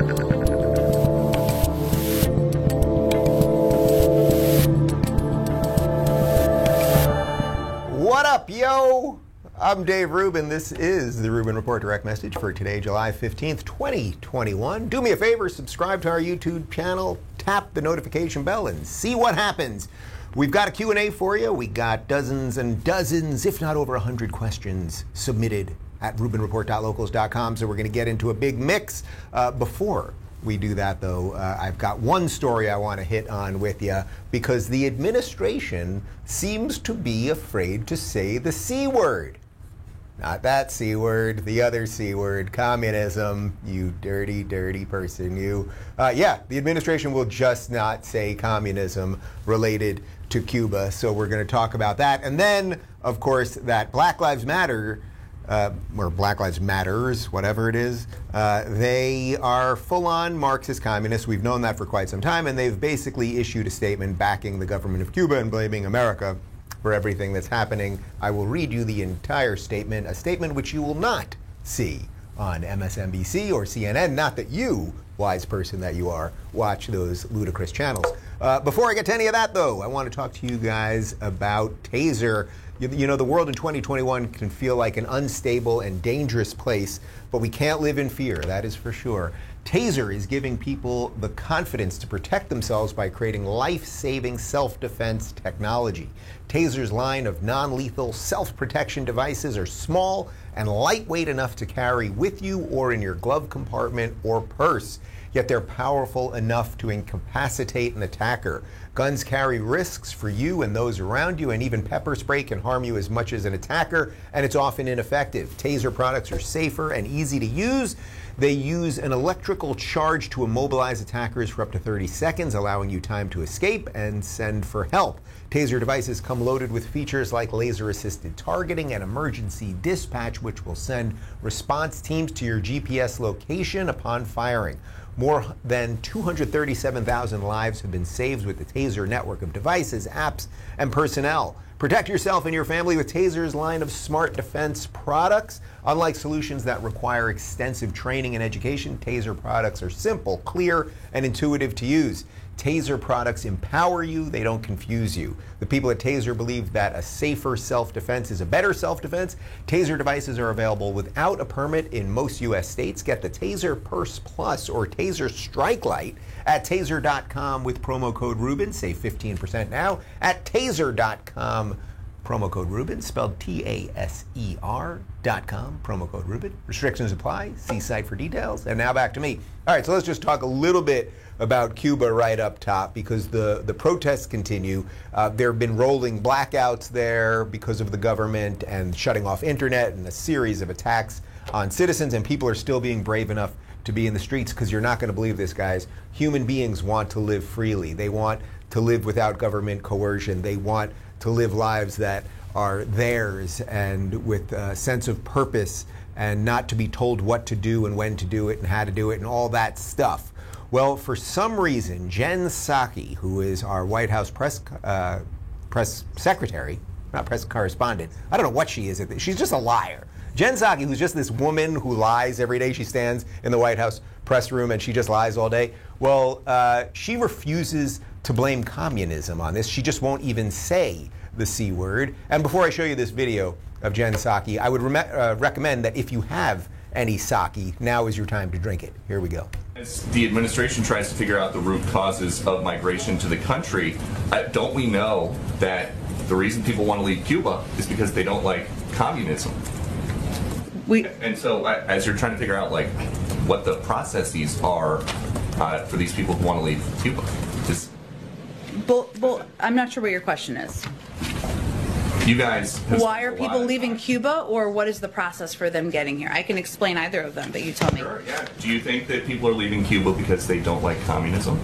What up, yo? I'm Dave Rubin. This is the Rubin Report Direct Message for today, July 15th, 2021. Do me a favor, subscribe to our YouTube channel, tap the notification bell, and see what happens. We've got a Q&A for you. We got dozens and dozens, if not over 100 questions submitted at rubinreport.locals.com, so we're going to get into a big mix. Before we do that, though, I've got one story I want to hit on with you, because the administration seems to be afraid to say the C word. Not that C word, the other C word, communism, you dirty, dirty person, you. Yeah, the administration will just not say communism related to Cuba, so we're going to talk about that. And then, of course, that Black Lives Matter, or Black Lives Matters, whatever it is, they are full-on Marxist communists. We've known that for quite some time, and they've basically issued a statement backing the government of Cuba and blaming America for everything that's happening. I will read you the entire statement, a statement which you will not see on MSNBC or CNN. Not that you, wise person that you are, watch those ludicrous channels. Before I get to any of that, though, I want to talk to you guys about Taser. You know, the world in 2021 can feel like an unstable and dangerous place, but we can't live in fear, that is for sure. Taser is giving people the confidence to protect themselves by creating life-saving self-defense technology. Taser's line of non-lethal self-protection devices are small and lightweight enough to carry with you or in your glove compartment or purse. Yet they're powerful enough to incapacitate an attacker. Guns carry risks for you and those around you, and even pepper spray can harm you as much as an attacker, and it's often ineffective. Taser products are safer and easy to use. They use an electrical charge to immobilize attackers for up to 30 seconds, allowing you time to escape and send for help. Taser devices come loaded with features like laser-assisted targeting and emergency dispatch, which will send response teams to your GPS location upon firing. More than 237,000 lives have been saved with the Taser network of devices, apps, and personnel. Protect yourself and your family with Taser's line of smart defense products. Unlike solutions that require extensive training and education, Taser products are simple, clear, and intuitive to use. Taser products empower you, they don't confuse you. The people at Taser believe that a safer self-defense is a better self-defense. Taser devices are available without a permit in most U.S. states. Get the Taser Purse Plus or Taser Strike Light at taser.com with promo code Rubin. Save 15% now at taser.com. Promo code Rubin, spelled TASER.com. Promo code Rubin. Restrictions apply. See site for details. And now back to me. All right, so let's just talk a little bit about Cuba right up top, because the protests continue. There have been rolling blackouts there because of the government and shutting off internet and a series of attacks on citizens, and people are still being brave enough to be in the streets, because you're not going to believe this, guys. Human beings want to live freely. They want to live without government coercion. They want to live lives that are theirs and with a sense of purpose, and not to be told what to do and when to do it and how to do it and all that stuff. Well, for some reason, Jen Psaki, who is our White House press secretary, not press correspondent, I don't know what she is. She's just a liar. Jen Psaki, who's just this woman who lies every day. She stands in the White House press room and she just lies all day. Well, she refuses to blame communism on this. She just won't even say the C word. And before I show you this video of Jen Psaki, I would recommend that if you have any sake, now is your time to drink it. Here we go. As the administration tries to figure out the root causes of migration to the country, don't we know that the reason people want to leave Cuba is because they don't like communism? And so as you're trying to figure out like what the processes are for these people who want to leave Cuba, I'm not sure what your question is. You guys. Why are people leaving Cuba, or what is the process for them getting here? I can explain either of them, but you tell me. Sure, yeah. Do you think that people are leaving Cuba because they don't like communism?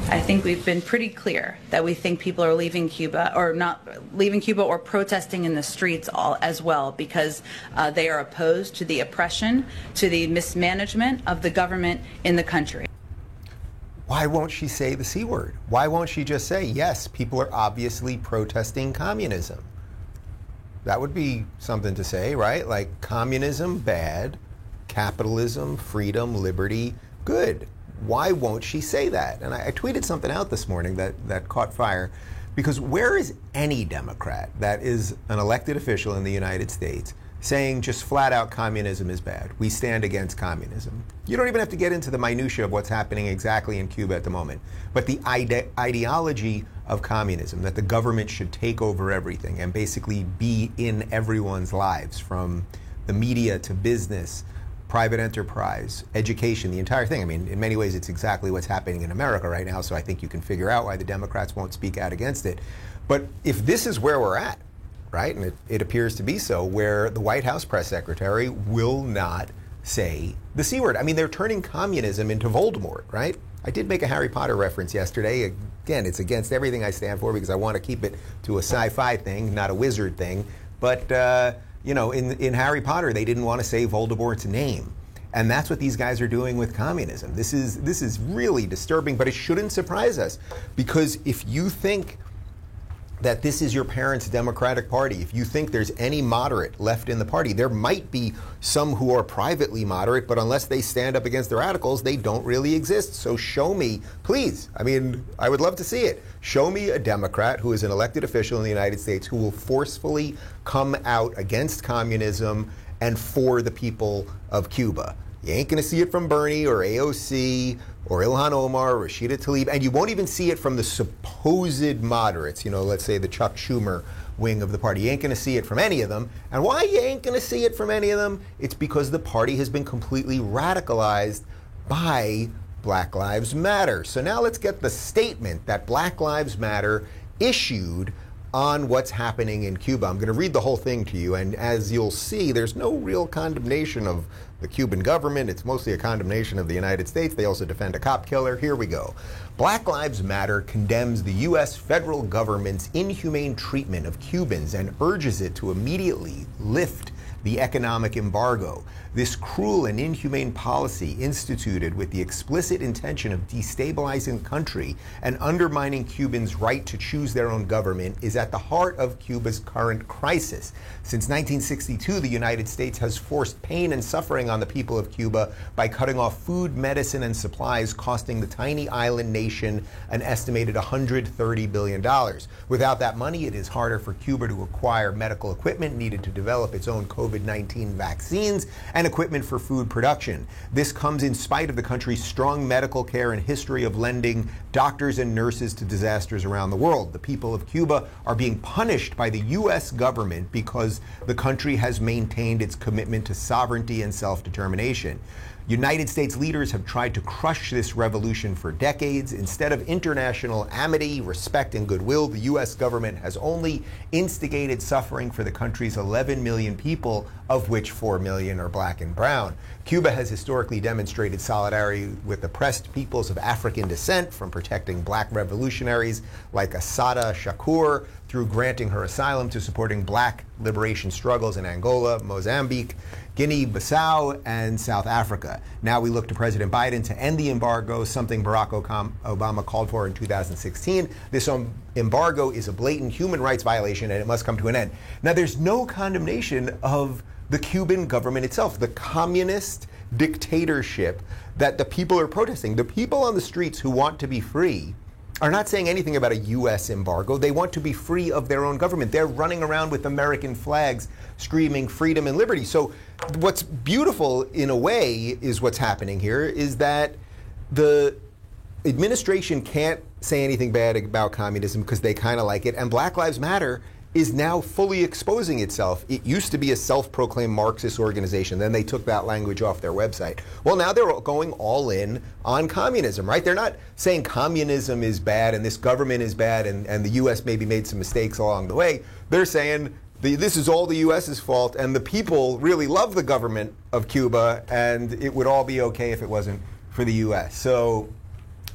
I think we've been pretty clear that we think people are leaving Cuba, or not leaving Cuba, or protesting in the streets as well, because they are opposed to the oppression, to the mismanagement of the government in the country. Why won't she say the C word? Why won't she just say, yes, people are obviously protesting communism? That would be something to say, right? Like, communism, bad. Capitalism, freedom, liberty, Good. Why won't she say that? And I tweeted something out this morning that caught fire, because where is any Democrat that is an elected official in the United States saying just flat out communism is bad? We stand against communism. You don't even have to get into the minutia of what's happening exactly in Cuba at the moment. But the ideology of communism, that the government should take over everything and basically be in everyone's lives, from the media to business, private enterprise, education, the entire thing. I mean, in many ways, it's exactly what's happening in America right now, so I think you can figure out why the Democrats won't speak out against it. But if this is where we're at, right, and it appears to be so, where the White House press secretary will not say the C word. I mean, they're turning communism into Voldemort, right? I did make a Harry Potter reference yesterday. Again, it's against everything I stand for because I want to keep it to a sci-fi thing, not a wizard thing. But, you know, in Harry Potter, they didn't want to say Voldemort's name. And that's what these guys are doing with communism. This is really disturbing, but it shouldn't surprise us, because if you think that this is your parents' Democratic Party, if you think there's any moderate left in the party, there might be some who are privately moderate, but unless they stand up against the radicals, they don't really exist. So show me, please, I mean, I would love to see it. Show me a Democrat who is an elected official in the United States who will forcefully come out against communism and for the people of Cuba. You ain't gonna see it from Bernie or AOC or Ilhan Omar or Rashida Tlaib, and you won't even see it from the supposed moderates, you know, let's say the Chuck Schumer wing of the party. You ain't gonna see it from any of them. And why you ain't gonna see it from any of them? It's because the party has been completely radicalized by Black Lives Matter. So now let's get the statement that Black Lives Matter issued on what's happening in Cuba. I'm going to read the whole thing to you, and as you'll see, there's no real condemnation of the Cuban government. It's mostly a condemnation of the United States. They also defend a cop killer. Here we go. Black Lives Matter condemns the U.S. federal government's inhumane treatment of Cubans and urges it to immediately lift the economic embargo. This cruel and inhumane policy, instituted with the explicit intention of destabilizing the country and undermining Cubans' right to choose their own government, is at the heart of Cuba's current crisis. Since 1962, the United States has forced pain and suffering on the people of Cuba by cutting off food, medicine, and supplies, costing the tiny island nation an estimated $130 billion. Without that money, it is harder for Cuba to acquire medical equipment needed to develop its own COVID-19 vaccines and equipment for food production. This comes in spite of the country's strong medical care and history of lending doctors and nurses to disasters around the world. The people of Cuba are being punished by the U.S. government because the country has maintained its commitment to sovereignty and self-determination. United States leaders have tried to crush this revolution for decades. Instead of international amity, respect, and goodwill, the U.S. government has only instigated suffering for the country's 11 million people, of which 4 million are black and brown. Cuba has historically demonstrated solidarity with oppressed peoples of African descent, from protecting black revolutionaries like Assata Shakur through granting her asylum to supporting black liberation struggles in Angola, Mozambique, Guinea-Bissau, and South Africa. Now we look to President Biden to end the embargo, something Barack Obama called for in 2016. This embargo is a blatant human rights violation, and it must come to an end. Now, there's no condemnation of the Cuban government itself, the communist dictatorship that the people are protesting. The people on the streets who want to be free are not saying anything about a U.S. embargo. They want to be free of their own government. They're running around with American flags screaming freedom and liberty. So what's beautiful, in a way, is what's happening here, is that the administration can't say anything bad about communism because they kind of like it, and Black Lives Matter is now fully exposing itself. It used to be a self-proclaimed Marxist organization. Then they took that language off their website. Well, now they're going all in on communism, right? They're not saying communism is bad and this government is bad and the U.S. maybe made some mistakes along the way. They're saying this is all the U.S.'s fault, and the people really love the government of Cuba, and it would all be okay if it wasn't for the U.S. So,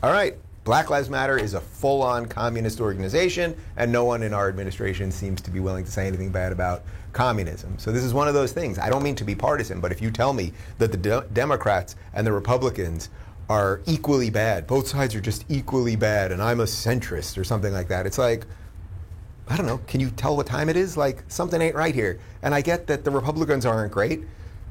all right. Black Lives Matter is a full-on communist organization, and no one in our administration seems to be willing to say anything bad about communism. So this is one of those things. I don't mean to be partisan, but if you tell me that the Democrats and the Republicans are equally bad, both sides are just equally bad, and I'm a centrist or something like that, it's like, I don't know, can you tell what time it is? Like, something ain't right here. And I get that the Republicans aren't great,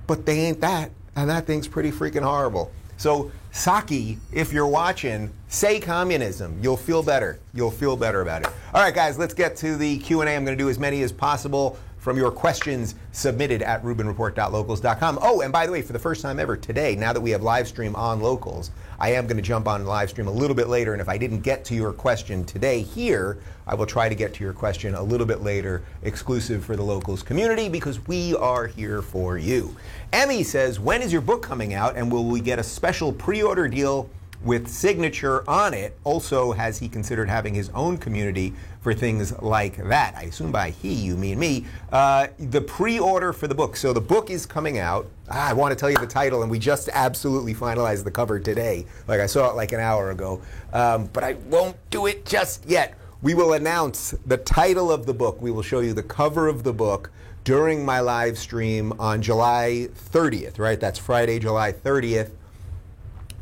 but they ain't that, and that thing's pretty freaking horrible. So Psaki, if you're watching, say communism. You'll feel better. You'll feel better about it. All right, guys, let's get to the Q&A. I'm going to do as many as possible from your questions submitted at RubinReport.locals.com. Oh, and by the way, for the first time ever today, now that we have live stream on Locals, I am going to jump on live stream a little bit later, and if I didn't get to your question today here, I will try to get to your question a little bit later, exclusive for the Locals community, because we are here for you. Emmy says, when is your book coming out, and will we get a special pre-order deal with signature on it? Also, has he considered having his own community for things like that? I assume by he, you mean me. The pre-order for the book. So the book is coming out. I want to tell you the title, and we just absolutely finalized the cover today. Like, I saw it like an hour ago. But I won't do it just yet. We will announce the title of the book. We will show you the cover of the book during my live stream on July 30th, right? That's Friday, July 30th.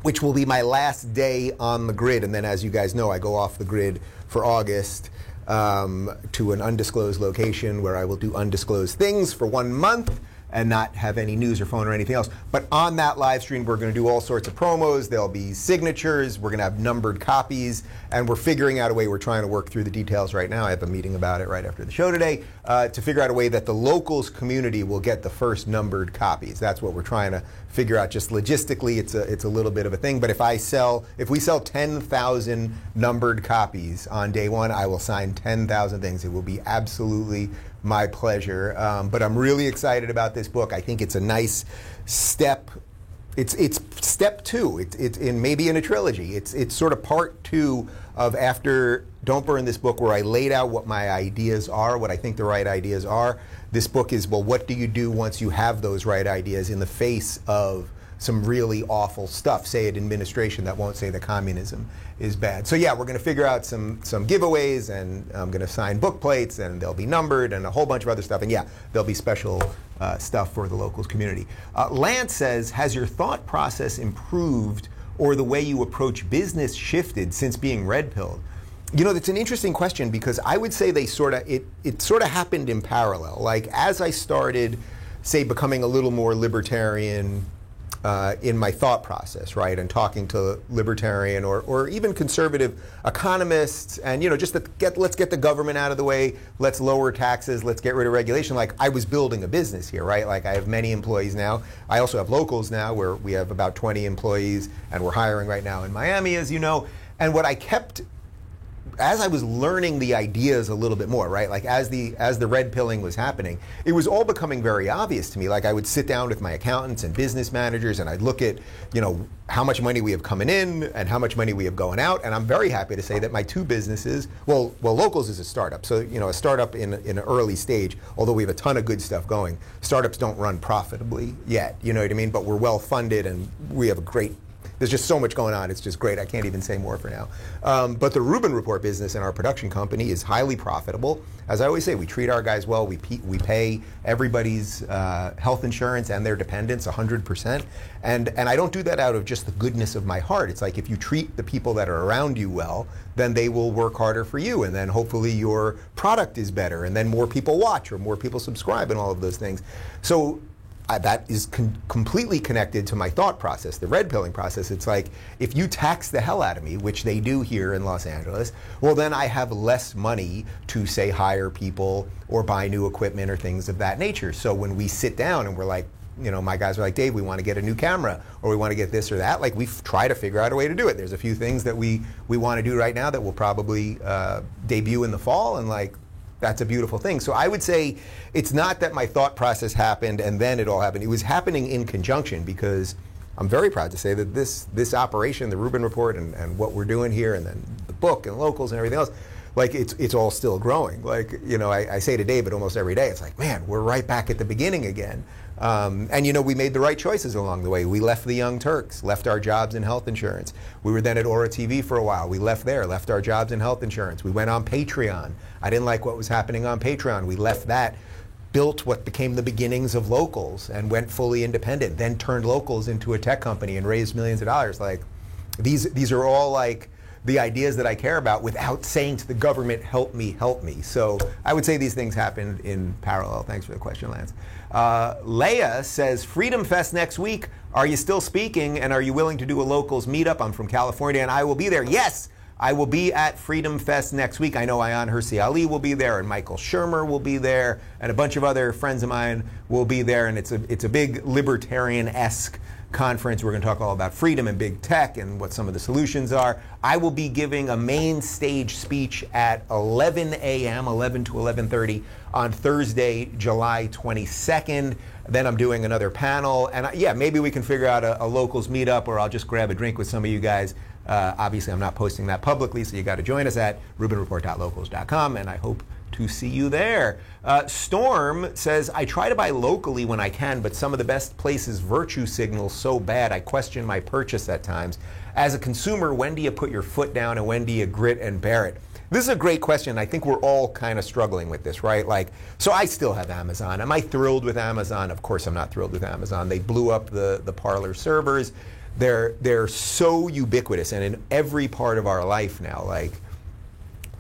Which will be my last day on the grid. And then, as you guys know, I go off the grid for August to an undisclosed location where I will do undisclosed things for 1 month and not have any news or phone or anything else. But on that live stream, we're going to do all sorts of promos. There'll be signatures. We're going to have numbered copies. And we're figuring out a way. We're trying to work through the details right now. I have a meeting about it right after the show today to figure out a way that the Locals community will get the first numbered copies. That's what we're trying to figure out. Just logistically, it's a little bit of a thing. But if we sell 10,000 numbered copies on day one, I will sign 10,000 things. It will be absolutely my pleasure. But I'm really excited about this book. I think it's a nice step. It's step two. It's in maybe in a trilogy. It's sort of part two of after Don't Burn This Book, where I laid out what my ideas are, what I think the right ideas are. This book is, well, what do you do once you have those right ideas in the face of some really awful stuff, say an administration that won't say that communism is bad. So yeah, we're going to figure out some giveaways, and I'm going to sign book plates, and they'll be numbered, and a whole bunch of other stuff. And yeah, there'll be special stuff for the Locals community. Lance says, has your thought process improved or the way you approach business shifted since being red-pilled? You know, that's an interesting question, because I would say it sort of happened in parallel. Like, as I started, say, becoming a little more libertarian in my thought process, right, and talking to libertarian or even conservative economists, and, you know, just let's get the government out of the way, let's lower taxes, let's get rid of regulation. Like, I was building a business here, right? Like, I have many employees now. I also have Locals now, where we have about 20 employees, and we're hiring right now in Miami, as you know. And what I kept, as I was learning the ideas a little bit more, right, like as the red pilling was happening, it was all becoming very obvious to me. Like, I would sit down with my accountants and business managers, and I'd look at, you know, how much money we have coming in and how much money we have going out. And I'm very happy to say that my two businesses, well, Locals is a startup. So, you know, a startup in an early stage, although we have a ton of good stuff going, startups don't run profitably yet, you know what I mean? But we're well funded, and we have a great, there's just so much going on. It's just great. I can't even say more for now. But the Rubin Report business and our production company is highly profitable. As I always say, we treat our guys well. We pay everybody's health insurance and their dependents 100%. And I don't do that out of just the goodness of my heart. It's like, if you treat the people that are around you well, then they will work harder for you. And then hopefully your product is better. And then more people watch, or more people subscribe, and all of those things. So that is completely connected to my thought process, the red pilling process. It's like, if you tax the hell out of me, which they do here in Los Angeles, well, then I have less money to, say, hire people or buy new equipment or things of that nature. So when we sit down and we're like, you know, my guys are like, Dave, we want to get a new camera, or we want to get this or that. Like, we try to figure out a way to do it. There's a few things that we want to do right now that will probably debut in the fall, and like, that's a beautiful thing. So I would say it's not that my thought process happened and then it all happened. It was happening in conjunction, because I'm very proud to say that this operation, the Rubin Report, and what we're doing here, and then the book and Locals and everything else, like, it's all still growing. Like, you know, I say to David almost every day, it's like, man, we're right back at the beginning again. And, you know, we made the right choices along the way. We left the Young Turks, left our jobs in health insurance. We were then at Aura TV for a while. We left there, left our jobs in health insurance. We went on Patreon. I didn't like what was happening on Patreon. We left that, built what became the beginnings of Locals, and went fully independent, then turned Locals into a tech company and raised millions of dollars. Like, these are all like the ideas that I care about without saying to the government, help me, help me. So I would say these things happen in parallel. Thanks for the question, Lance. Leia says, Freedom Fest next week. Are you still speaking, and are you willing to do a locals meetup? I'm from California, and I will be there. Yes, I will be at Freedom Fest next week. I know Ayaan Hirsi Ali will be there, and Michael Shermer will be there, and a bunch of other friends of mine will be there, and it's a big libertarian-esque conference. We're going to talk all about freedom and big tech and what some of the solutions are. I will be giving a main stage speech at 11 a.m., 11 to 11:30 on Thursday, July 22nd. Then I'm doing another panel. And yeah, maybe we can figure out a locals meetup, or I'll just grab a drink with some of you guys. Obviously, I'm not posting that publicly, so you got to join us at RubinReport.locals.com, and I hope to see you there. Storm says, I try to buy locally when I can, but some of the best places virtue signal so bad I question my purchase at times. As a consumer, when do you put your foot down and when do you grit and bear it? This is a great question. I think we're all kind of struggling with this, right? Like, so I still have Amazon. Am I thrilled with Amazon? Of course I'm not thrilled with Amazon. They blew up the Parler servers. They're so ubiquitous and in every part of our life now, like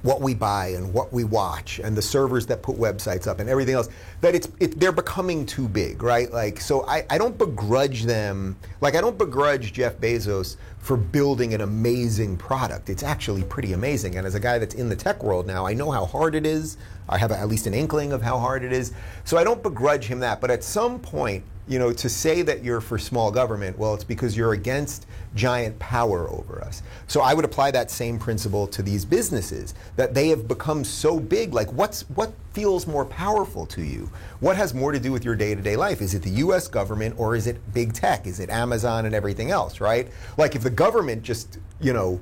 what we buy and what we watch and the servers that put websites up and everything else, that they're becoming too big, right? Like, so I don't begrudge them, like I don't begrudge Jeff Bezos for building an amazing product. It's actually pretty amazing. And as a guy that's in the tech world now, I know how hard it is. I have at least an inkling of how hard it is. So I don't begrudge him that. But at some point, you know, to say that you're for small government, well, it's because you're against giant power over us. So I would apply that same principle to these businesses, that they have become so big. Like, what feels more powerful to you? What has more to do with your day-to-day life? Is it the U.S. government or is it big tech? Is it Amazon and everything else, right? Like, if the government just, you know,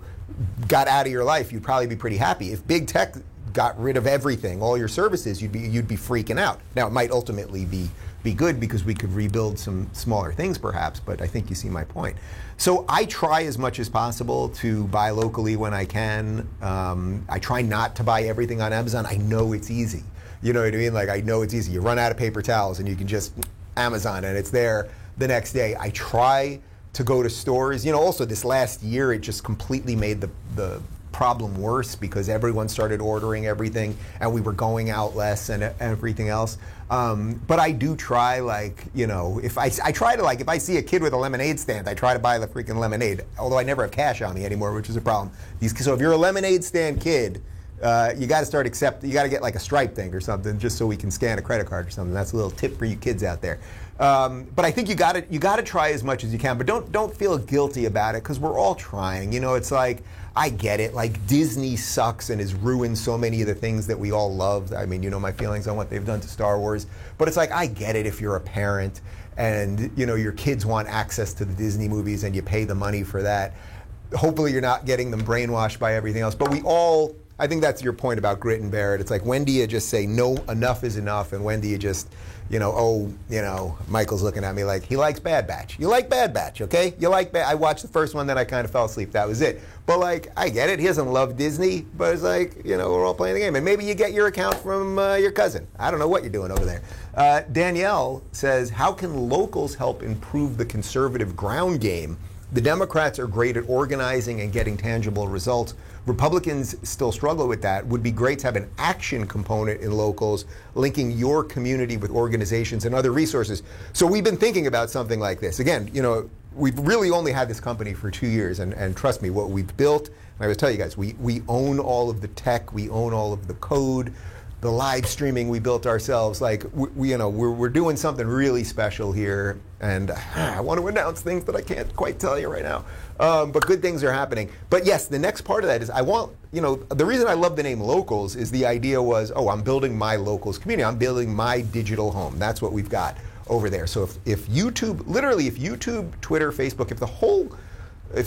got out of your life, you'd probably be pretty happy. If big tech got rid of everything, all your services, you'd be freaking out. Now, it might ultimately be good because we could rebuild some smaller things perhaps, but I think you see my point. So I try as much as possible to buy locally when I can. I try not to buy everything on Amazon. I know it's easy. You know what I mean? Like, I know it's easy. You run out of paper towels and you can just Amazon and it's there the next day. I try to go to stores. You know, also this last year, it just completely made the problem worse because everyone started ordering everything and we were going out less and everything else. But I do try, like, you know, if I try to, like, if I see a kid with a lemonade stand, I try to buy the freaking lemonade, although I never have cash on me anymore, which is a problem. So if you're a lemonade stand kid, you got to start you got to get like a Stripe thing or something just so we can scan a credit card or something. That's a little tip for you kids out there. But I think you got to try as much as you can, but don't feel guilty about it because we're all trying. You know, it's like, I get it. Like, Disney sucks and has ruined so many of the things that we all love. I mean, you know my feelings on what they've done to Star Wars. But it's like, I get it if you're a parent and, you know, your kids want access to the Disney movies and you pay the money for that. Hopefully you're not getting them brainwashed by everything else. But we all, I think that's your point about grit and bear it. It's like, when do you just say, no, enough is enough? And when do you just, you know, oh, you know, Michael's looking at me like, he likes Bad Batch. You like Bad Batch, okay? You like I watched the first one, then I kind of fell asleep. That was it. But, like, I get it. He doesn't love Disney, but it's like, you know, we're all playing the game. And maybe you get your account from your cousin. I don't know what you're doing over there. Danielle says, how can locals help improve the conservative ground game? The Democrats are great at organizing and getting tangible results. Republicans still struggle with that. Would be great to have an action component in locals, linking your community with organizations and other resources. So we've been thinking about something like this. Again, you know, we've really only had this company for 2 years, and trust me, what we've built, and I will tell you guys, we own all of the tech, we own all of the code, the live streaming we built ourselves. Like, we're doing something really special here, and I want to announce things that I can't quite tell you right now. But good things are happening. But yes, the next part of that is I want, you know, the reason I love the name Locals is the idea was, oh, I'm building my locals community. I'm building my digital home. That's what we've got over there. So if YouTube, literally, if YouTube, Twitter, Facebook, if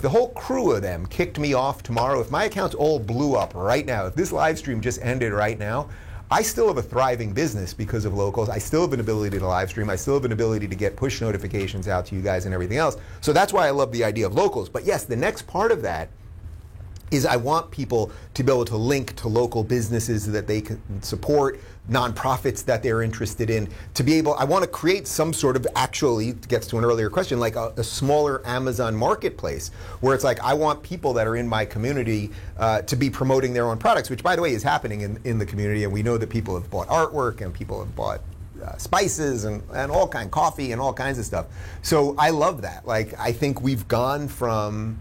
the whole crew of them kicked me off tomorrow, if my accounts all blew up right now, if this live stream just ended right now, I still have a thriving business because of Locals. I still have an ability to live stream. I still have an ability to get push notifications out to you guys and everything else. So that's why I love the idea of Locals. But yes, the next part of that is I want people to be able to link to local businesses that they can support, nonprofits that they're interested in, to be able, I want to create some sort of, actually, it gets to an earlier question, like a smaller Amazon marketplace, where it's like, I want people that are in my community to be promoting their own products, which, by the way, is happening in the community, and we know that people have bought artwork, and people have bought spices and all kind, coffee and all kinds of stuff. So I love that. Like, I think we've gone from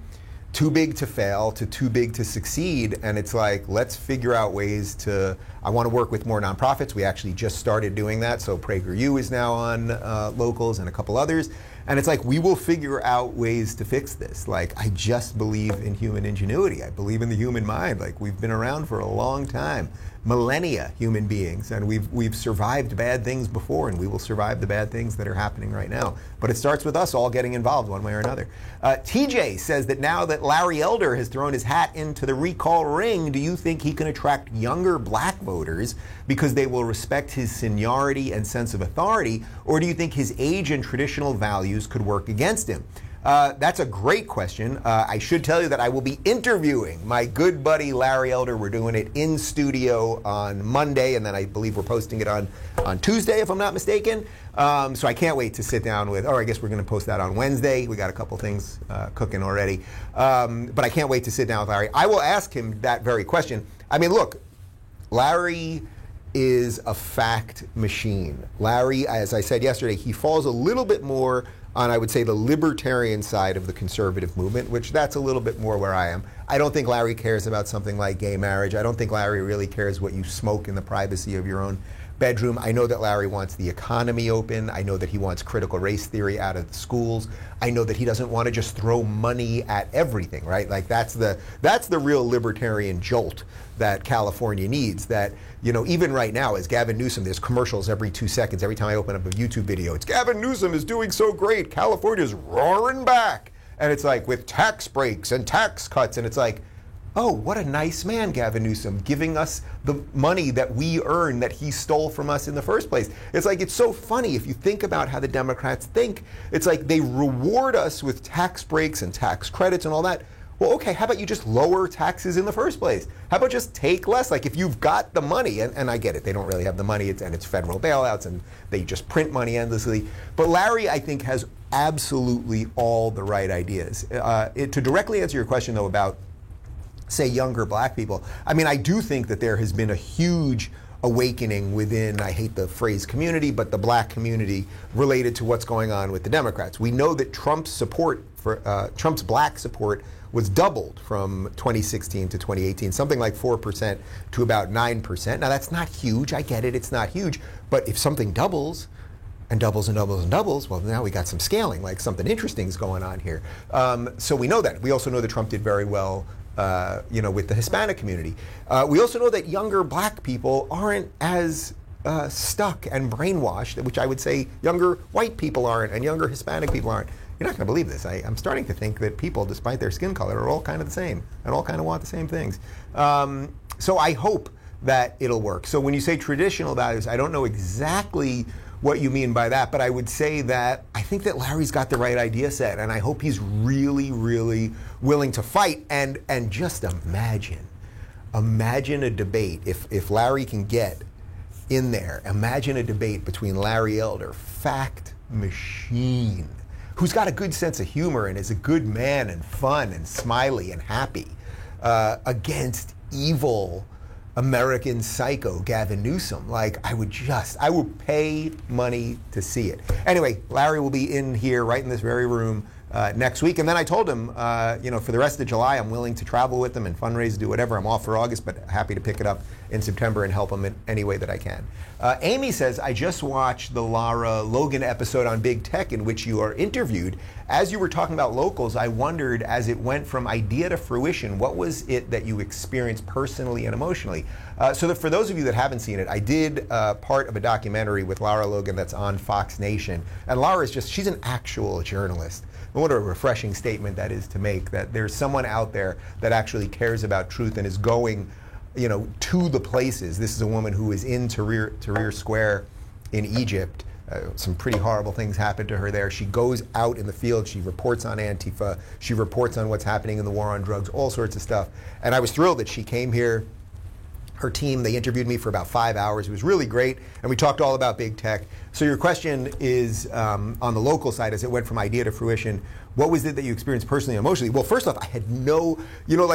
too big to fail to too big to succeed, and it's like, let's figure out ways to, I want to work with more nonprofits. We actually just started doing that, so PragerU is now on Locals and a couple others, and it's like, we will figure out ways to fix this. Like, I just believe in human ingenuity. I believe in the human mind. Like, we've been around for a long time, millennia, human beings, and we've survived bad things before, and we will survive the bad things that are happening right now. But it starts with us all getting involved one way or another. TJ says that now that Larry Elder has thrown his hat into the recall ring, do you think he can attract younger black voters because they will respect his seniority and sense of authority, or do you think his age and traditional values could work against him? That's a great question. I should tell you that I will be interviewing my good buddy Larry Elder. We're doing it in studio on Monday, and then I believe we're posting it on Tuesday, if I'm not mistaken. So I can't wait to sit down with, or I guess we're going to post that on Wednesday. We got a couple things cooking already. But I can't wait to sit down with Larry. I will ask him that very question. I mean, look, Larry is a fact machine. Larry, as I said yesterday, he falls a little bit more on, I would say, the libertarian side of the conservative movement, which that's a little bit more where I am. I don't think Larry cares about something like gay marriage. I don't think Larry really cares what you smoke in the privacy of your own bedroom. I know that Larry wants the economy open. I know that he wants critical race theory out of the schools. I know that he doesn't want to just throw money at everything, right? Like, that's the real libertarian jolt that California needs. That, you know, even right now, as Gavin Newsom, there's commercials every 2 seconds. Every time I open up a YouTube video, it's Gavin Newsom is doing so great. California's roaring back. And it's like, with tax breaks and tax cuts. And it's like, oh, what a nice man, Gavin Newsom, giving us the money that we earn that he stole from us in the first place. It's like, it's so funny if you think about how the Democrats think. It's like they reward us with tax breaks and tax credits and all that. Well, okay, how about you just lower taxes in the first place? How about just take less? Like, if you've got the money, and I get it, they don't really have the money, and it's federal bailouts, and they just print money endlessly. But Larry, I think, has absolutely all the right ideas. To directly answer your question, though, about, say, younger black people, I mean, I do think that there has been a huge awakening within, I hate the phrase community, but the black community related to what's going on with the Democrats. We know that Trump's support for Trump's black support was doubled from 2016 to 2018, something like 4% to about 9%. Now, that's not huge. I get it. It's not huge. But if something doubles and doubles and doubles and doubles, well, now we got some scaling, like something interesting is going on here. So we know that. We also know that Trump did very well with the Hispanic community. We also know that younger black people aren't as stuck and brainwashed, which I would say younger white people aren't and younger Hispanic people aren't. You're not going to believe this. I'm starting to think that people, despite their skin color, are all kind of the same and all kind of want the same things. So I hope that it'll work. So when you say traditional values, I don't know exactly what you mean by that, but I would say that I think that Larry's got the right idea set, and I hope he's really, really willing to fight. And just imagine a debate. If Larry can get in there, imagine a debate between Larry Elder, fact machine, who's got a good sense of humor and is a good man and fun and smiley and happy, against evil American psycho Gavin Newsom. Like, I would pay money to see it. Anyway, Larry will be in here right in this very room next week. And then I told him, for the rest of July, I'm willing to travel with him and fundraise, do whatever. I'm off for August, but happy to pick it up in September and help him in any way that I can. Amy says, I just watched the Lara Logan episode on Big Tech in which you are interviewed. As you were talking about locals, I wondered, as it went from idea to fruition, what was it that you experienced personally and emotionally? So that for those of you that haven't seen it, I did part of a documentary with Lara Logan that's on Fox Nation. And Lara is she's an actual journalist. What a refreshing statement that is to make, that there's someone out there that actually cares about truth and is going, to the places. This is a woman who is in Tahrir Square in Egypt Some pretty horrible things happened to her there. She goes out in the field. She reports on Antifa. She reports on what's happening in the war on drugs, all sorts of stuff. And I was thrilled that she came here. Her team, they interviewed me for about 5 hours. It was really great, and we talked all about big tech. So your question is, on the local side, as it went from idea to fruition, what was it that you experienced personally and emotionally? Well, first off, I had no,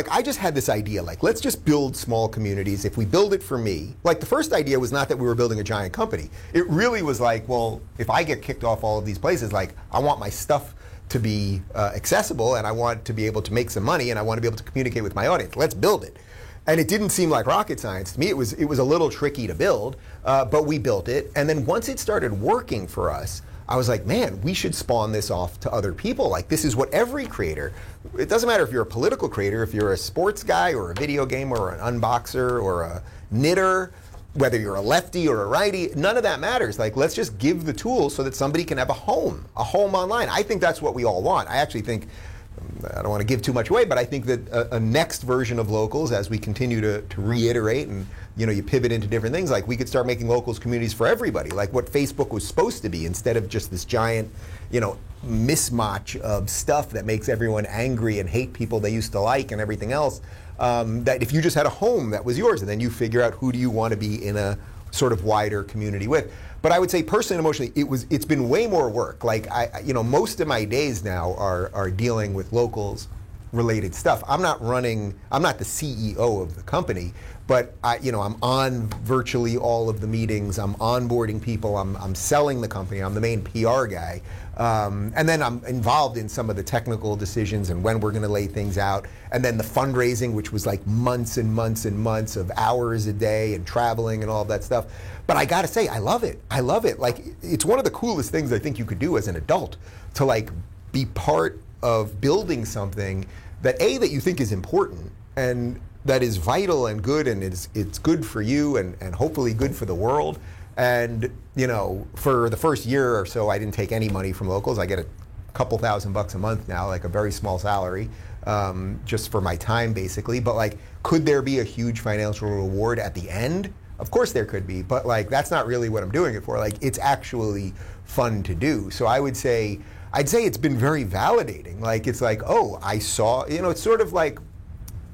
I just had this idea, let's just build small communities. If we build it for me, the first idea was not that we were building a giant company. It really was if I get kicked off all of these places, I want my stuff to be accessible, and I want to be able to make some money, and I want to be able to communicate with my audience. Let's build it. And it didn't seem like rocket science to me. It was a little tricky to build, but we built it. And then once it started working for us, I was like, man, we should spawn this off to other people. This is what every creator, it doesn't matter if you're a political creator, if you're a sports guy or a video gamer or an unboxer or a knitter, whether you're a lefty or a righty, none of that matters. Let's just give the tools so that somebody can have a home online. I think that's what we all want. I actually think, I don't want to give too much away, but I think that a next version of locals, as we continue to reiterate and you pivot into different things, we could start making locals communities for everybody, like what Facebook was supposed to be, instead of just this giant mismatch of stuff that makes everyone angry and hate people they used to like and everything else. That if you just had a home that was yours, and then you figure out who do you want to be in a sort of wider community with. But I would say personally and emotionally, it's been way more work. Most of my days now are dealing with locals related stuff. I'm not the CEO of the company, but I'm on virtually all of the meetings. I'm onboarding people. I'm selling the company. I'm the main PR guy. And then I'm involved in some of the technical decisions and when we're going to lay things out. And then the fundraising, which was months and months and months of hours a day and traveling and all of that stuff. But I got to say, I love it. I love it. It's one of the coolest things I think you could do as an adult, to be part of building something that you think is important and that is vital and good, and it's good for you and hopefully good for the world. And for the first year or so, I didn't take any money from locals. I get a couple $1,000 a month now, a very small salary, just for my time basically. But could there be a huge financial reward at the end? Of course there could be, but that's not really what I'm doing it for. It's actually fun to do. So I'd say it's been very validating. Oh, I saw, it's sort of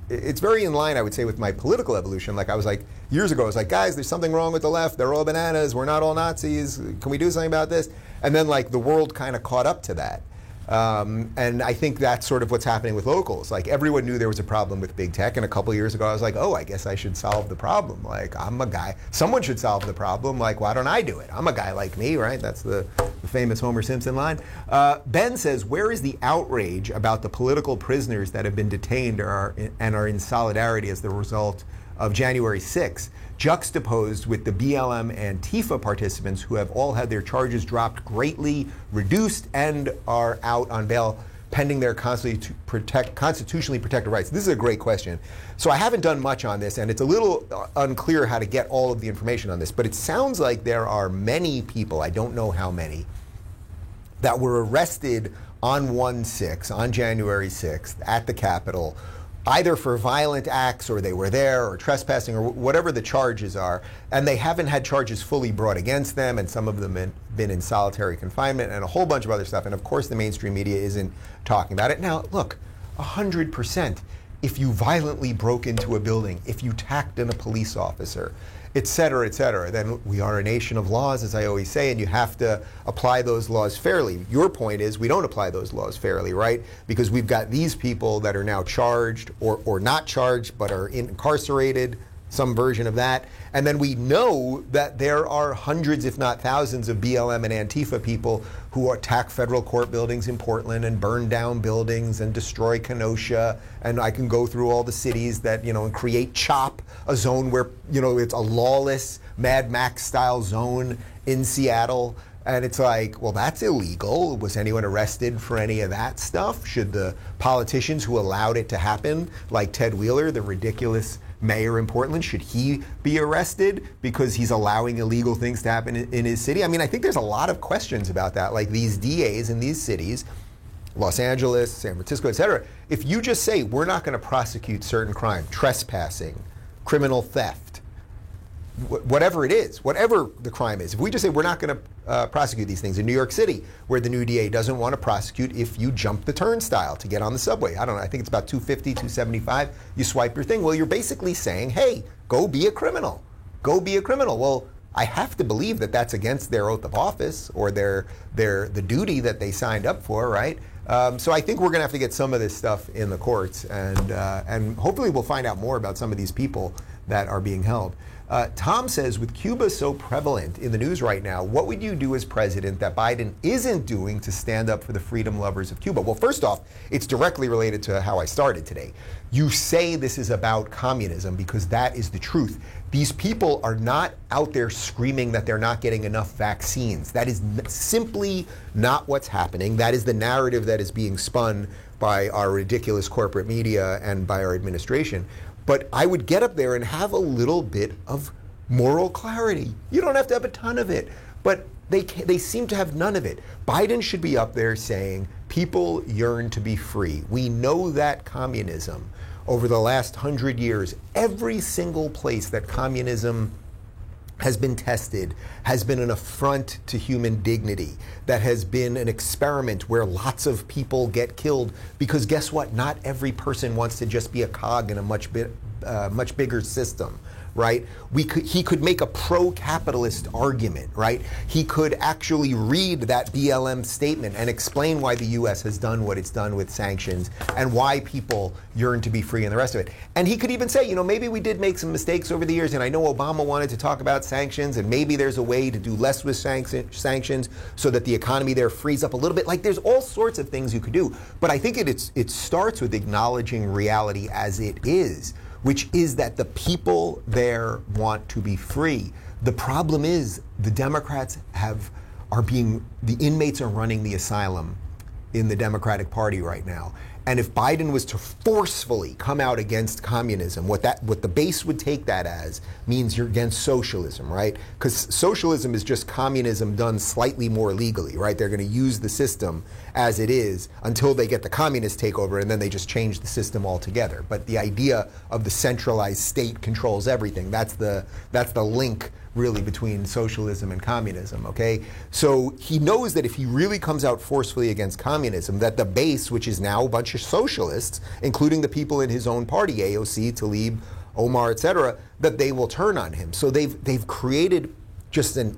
it's very in line, I would say, with my political evolution. I was years ago, I was guys, there's something wrong with the left. They're all bananas. We're not all Nazis. Can we do something about this? And then the world kind of caught up to that. And I think that's sort of what's happening with locals. Everyone knew there was a problem with big tech, and a couple years ago I was I guess I should solve the problem. I'm a guy. Someone should solve the problem. Why don't I do it? I'm a guy like me, right? That's the famous Homer Simpson line. Ben says, where is the outrage about the political prisoners that have been detained and are in solidarity as the result of January 6th, juxtaposed with the BLM Antifa participants who have all had their charges dropped, greatly reduced, and are out on bail pending their constitutionally protected rights? This is a great question. So I haven't done much on this, and it's a little unclear how to get all of the information on this, but it sounds like there are many people, I don't know how many, that were arrested on January 6th at the Capitol, either for violent acts, or they were there, or trespassing, or whatever the charges are, and they haven't had charges fully brought against them, and some of them have been in solitary confinement, and a whole bunch of other stuff. And of course the mainstream media isn't talking about it. Now look, 100%, if you violently broke into a building, if you tacked in a police officer, et cetera, then we are a nation of laws, as I always say, and you have to apply those laws fairly. Your point is we don't apply those laws fairly, right? Because we've got these people that are now charged or not charged but are incarcerated, some version of that. And then we know that there are hundreds, if not thousands, of BLM and Antifa people who attack federal court buildings in Portland and burn down buildings and destroy Kenosha. And I can go through all the cities that, and create CHOP, a zone where, it's a lawless Mad Max style zone in Seattle. And it's well, that's illegal. Was anyone arrested for any of that stuff? Should the politicians who allowed it to happen, like Ted Wheeler, the ridiculous mayor in Portland, should he be arrested because he's allowing illegal things to happen in his city? I mean, I think there's a lot of questions about that. These DAs in these cities, Los Angeles, San Francisco, et cetera, if you just say, we're not going to prosecute certain crime, trespassing, criminal theft, whatever it is, whatever the crime is. If we just say we're not going to prosecute these things in New York City, where the new DA doesn't want to prosecute if you jump the turnstile to get on the subway. I don't know, I think it's about $250, $275. You swipe your thing. Well, you're basically saying, hey, go be a criminal. Go be a criminal. Well, I have to believe that that's against their oath of office or the duty that they signed up for, right? So I think we're going to have to get some of this stuff in the courts, and hopefully we'll find out more about some of these people that are being held. Tom says, with Cuba so prevalent in the news right now, what would you do as president that Biden isn't doing to stand up for the freedom lovers of Cuba? Well, first off, it's directly related to how I started today. You say this is about communism because that is the truth. These people are not out there screaming that they're not getting enough vaccines. That is simply not what's happening. That is the narrative that is being spun by our ridiculous corporate media and by our administration. But I would get up there and have a little bit of moral clarity. You don't have to have a ton of it, but they seem to have none of it. Biden should be up there saying, people yearn to be free. We know that communism, over the last 100 years, every single place that communism has been tested has been an affront to human dignity, that has been an experiment where lots of people get killed, because guess what? Not every person wants to just be a cog in a much bigger system, right? He could make a pro-capitalist argument, right? He could actually read that BLM statement and explain why the U.S. has done what it's done with sanctions and why people yearn to be free and the rest of it. And he could even say, you know, maybe we did make some mistakes over the years, and I know Obama wanted to talk about sanctions, and maybe there's a way to do less with sanctions so that the economy there frees up a little bit. Like, there's all sorts of things you could do. But I think it starts with acknowledging reality as it is, which is that the people there want to be free. The problem is the Democrats the inmates are running the asylum in the Democratic Party right now. And if Biden was to forcefully come out against communism, what the base would take that as means you're against socialism, right? Because socialism is just communism done slightly more legally, right? They're going to use the system as it is until they get the communist takeover, and then they just change the system altogether. But the idea of the centralized state controls everything, that's the link really between socialism and communism, okay? So he knows that if he really comes out forcefully against communism, that the base, which is now a bunch of socialists, including the people in his own party, AOC, Tlaib, Omar, etc., that they will turn on him. So they've created just a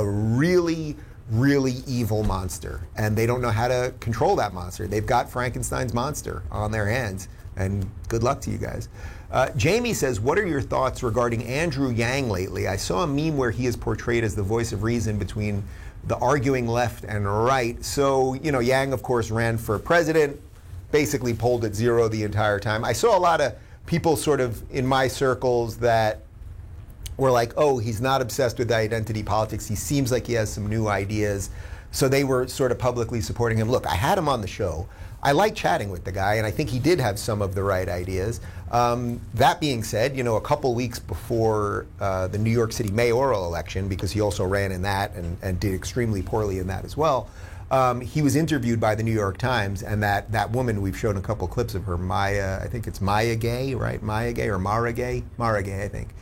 really, really evil monster, and they don't know how to control that monster. They've got Frankenstein's monster on their hands, and good luck to you guys. Jamie says, what are your thoughts regarding Andrew Yang lately? I saw a meme where he is portrayed as the voice of reason between the arguing left and right. So, you know, Yang, of course, ran for president, basically polled at zero the entire time. I saw a lot of people sort of in my circles that were like, oh, he's not obsessed with identity politics. He seems like he has some new ideas. So they were sort of publicly supporting him. Look, I had him on the show. I like chatting with the guy, and I think he did have some of the right ideas. That being said, you know, a couple weeks before the New York City mayoral election, because he also ran in that and did extremely poorly in that as well, he was interviewed by the New York Times, and that woman, we've shown a couple clips of her, Maya, I think it's Maya Gay, right? Maya Gay or Mara Gay? Mara Gay, I think.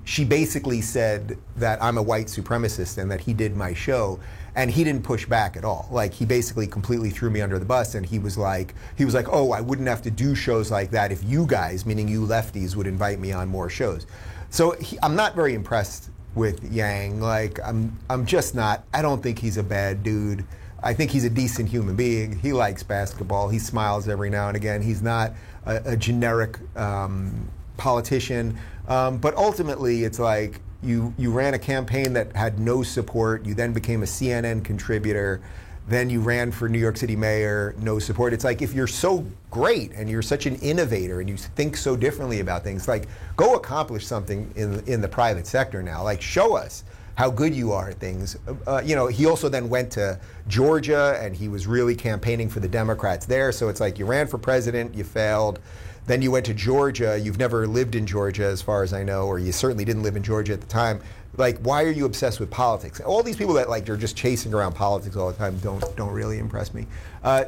She basically said that I'm a white supremacist and that he did my show. And he didn't push back at all. Like, he basically completely threw me under the bus, and he was like, oh, I wouldn't have to do shows like that if you guys, meaning you lefties, would invite me on more shows. So I'm not very impressed with Yang. Like, I'm just not. I don't think he's a bad dude. I think he's a decent human being. He likes basketball. He smiles every now and again. He's not a generic politician. But ultimately, it's like, you ran a campaign that had no support. You then became a CNN contributor. Then you ran for New York City mayor, no support. It's like, if you're so great and you're such an innovator and you think so differently about things, like, go accomplish something in the private sector now. Like, show us how good you are at things. You know, he also then went to Georgia, and he was really campaigning for the Democrats there. So it's like, you ran for president, you failed. Then you went to Georgia. You've never lived in Georgia, as far as I know, or you certainly didn't live in Georgia at the time. Like, why are you obsessed with politics? All these people that, like, are just chasing around politics all the time don't really impress me.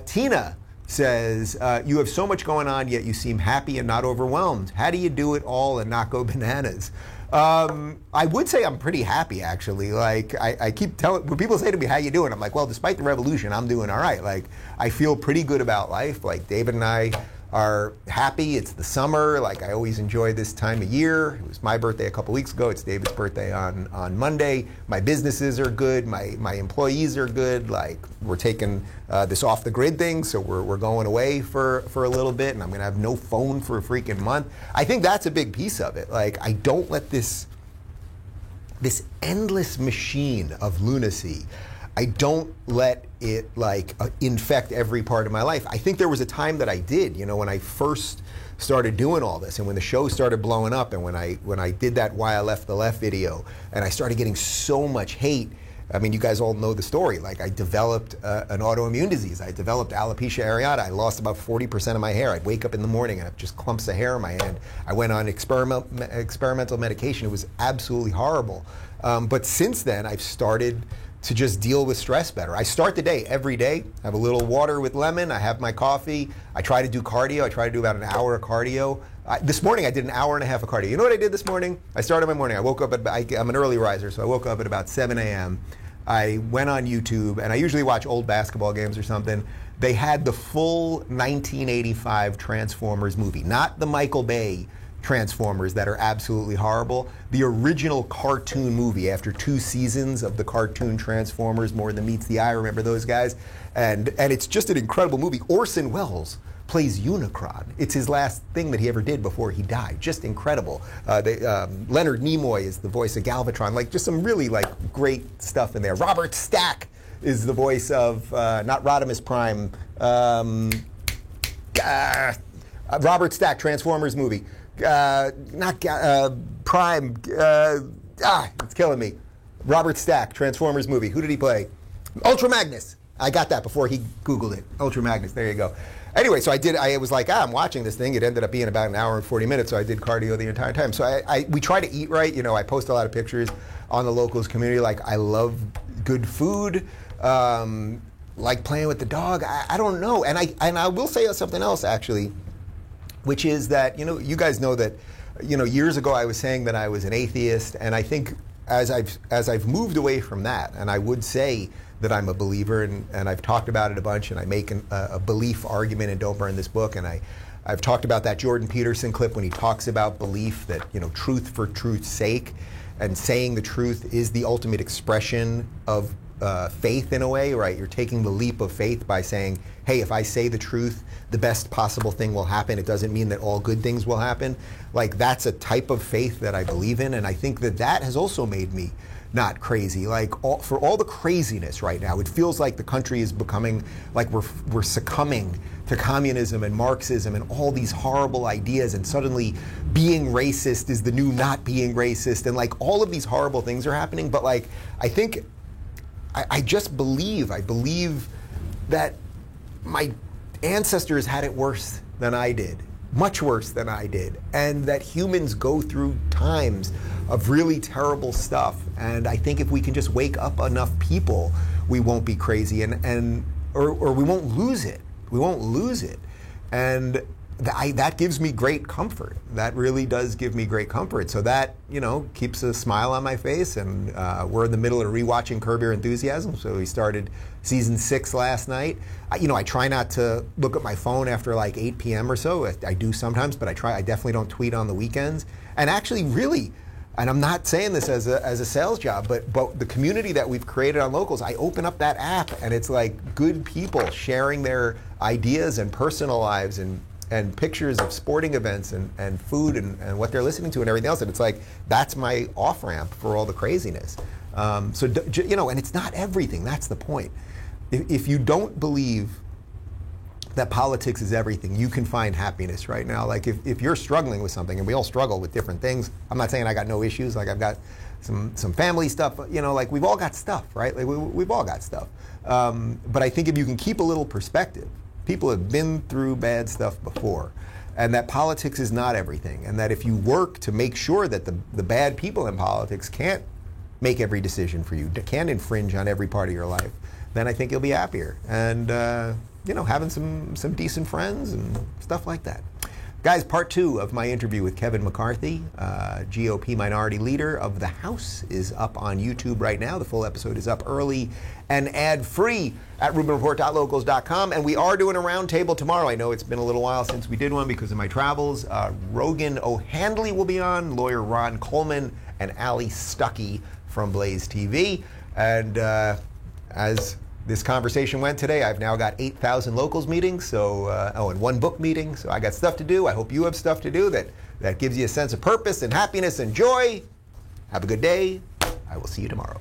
Tina says, you have so much going on, yet you seem happy and not overwhelmed. How do you do it all and not go bananas? I would say I'm pretty happy, actually. Like, I keep telling, when people say to me, how you doing? I'm like, well, despite the revolution, I'm doing all right. Like, I feel pretty good about life. Like, David and I are happy. It's the summer. Like, I always enjoy this time of year. It was my birthday a couple weeks ago. It's David's birthday on Monday. My businesses are good. My employees are good. Like, we're taking this off the grid thing, so we're going away for a little bit, and I'm gonna have no phone for a freaking month. I think that's a big piece of it. Like, I don't let this endless machine of lunacy, I don't let it like infect every part of my life. I think there was a time that I did, you know, when I first started doing all this and when the show started blowing up and when I did that Why I Left the Left video and I started getting so much hate. I mean, you guys all know the story. Like, I developed an autoimmune disease. I developed alopecia areata. I lost about 40% of my hair. I'd wake up in the morning and have just clumps of hair in my hand. I went on experimental medication. It was absolutely horrible. But since then, I've started to just deal with stress better. I start the day every day. I have a little water with lemon. I have my coffee. I try to do cardio. I try to do about an hour of cardio. This morning I did an hour and a half of cardio. You know what I did this morning? I started my morning. I woke up I'm an early riser, so I woke up at about 7 a.m. I went on YouTube, and I usually watch old basketball games or something. They had the full 1985 Transformers movie, not the Michael Bay Transformers that are absolutely horrible. The original cartoon movie after 2 seasons of the cartoon Transformers, More Than Meets the Eye. Remember those guys? And it's just an incredible movie. Orson Welles plays Unicron. It's his last thing that he ever did before he died. Just incredible. Leonard Nimoy is the voice of Galvatron. Like, just some really like great stuff in there. Robert Stack is the voice of not Rodimus Prime. Robert Stack, Transformers movie. Prime. It's killing me. Robert Stack, Transformers movie. Who did he play? Ultra Magnus. I got that before he Googled it. Ultra Magnus. There you go. Anyway, so I was like, I'm watching this thing. It ended up being about an hour and 40 minutes, so I did cardio the entire time. So we try to eat right. You know, I post a lot of pictures on the locals community. Like, I love good food. Like playing with the dog. I don't know. And I will say something else, actually, which is that, you know, you guys know that, you know, years ago I was saying that I was an atheist, and I think as I've moved away from that, and I would say that I'm a believer, and I've talked about it a bunch, and I make a belief argument in Don't Burn This Book, and I've talked about that Jordan Peterson clip when he talks about belief, that, you know, truth for truth's sake, and saying the truth is the ultimate expression of faith in a way, right? You're taking the leap of faith by saying, hey, if I say the truth, the best possible thing will happen. It doesn't mean that all good things will happen. Like, that's a type of faith that I believe in, and I think that has also made me not crazy. Like, for all the craziness right now, it feels like the country is becoming, like we're succumbing to communism and Marxism and all these horrible ideas, and suddenly being racist is the new not being racist, and like all of these horrible things are happening. But like, I think I just believe that my ancestors had it worse than I did, much worse than I did, and that humans go through times of really terrible stuff. And I think if we can just wake up enough people, we won't be crazy, or we won't lose it. We won't lose it. And that gives me great comfort. That really does give me great comfort. So that, you know, keeps a smile on my face. And we're in the middle of rewatching Curb Your Enthusiasm. So we started season 6 last night. I try not to look at my phone after like 8 p.m. or so. I do sometimes, but I definitely don't tweet on the weekends. And actually, really, and I'm not saying this as a sales job, but the community that we've created on Locals, I open up that app and it's like good people sharing their ideas and personal lives and pictures of sporting events and food and what they're listening to and everything else. And it's like, that's my off-ramp for all the craziness. So, you know, and it's not everything. That's the point. If you don't believe that politics is everything, you can find happiness right now. Like, if you're struggling with something, and we all struggle with different things. I'm not saying I got no issues. Like, I've got some family stuff, you know, like we've all got stuff, right? Like we've all got stuff. But I think if you can keep a little perspective, people have been through bad stuff before, and that politics is not everything, and that if you work to make sure that the bad people in politics can't make every decision for you, can't infringe on every part of your life, then I think you'll be happier. And having some decent friends and stuff like that. Guys, part 2 of my interview with Kevin McCarthy, GOP minority leader of the House, is up on YouTube right now. The full episode is up early and ad-free at RubinReport.locals.com. And we are doing a roundtable tomorrow. I know it's been a little while since we did one because of my travels. Rogan O'Handley will be on, lawyer Ron Coleman, and Ali Stuckey from Blaze TV. And as this conversation went today, I've now got 8,000 locals meetings, and 1 book meeting, so I got stuff to do. I hope you have stuff to do that gives you a sense of purpose and happiness and joy. Have a good day. I will see you tomorrow.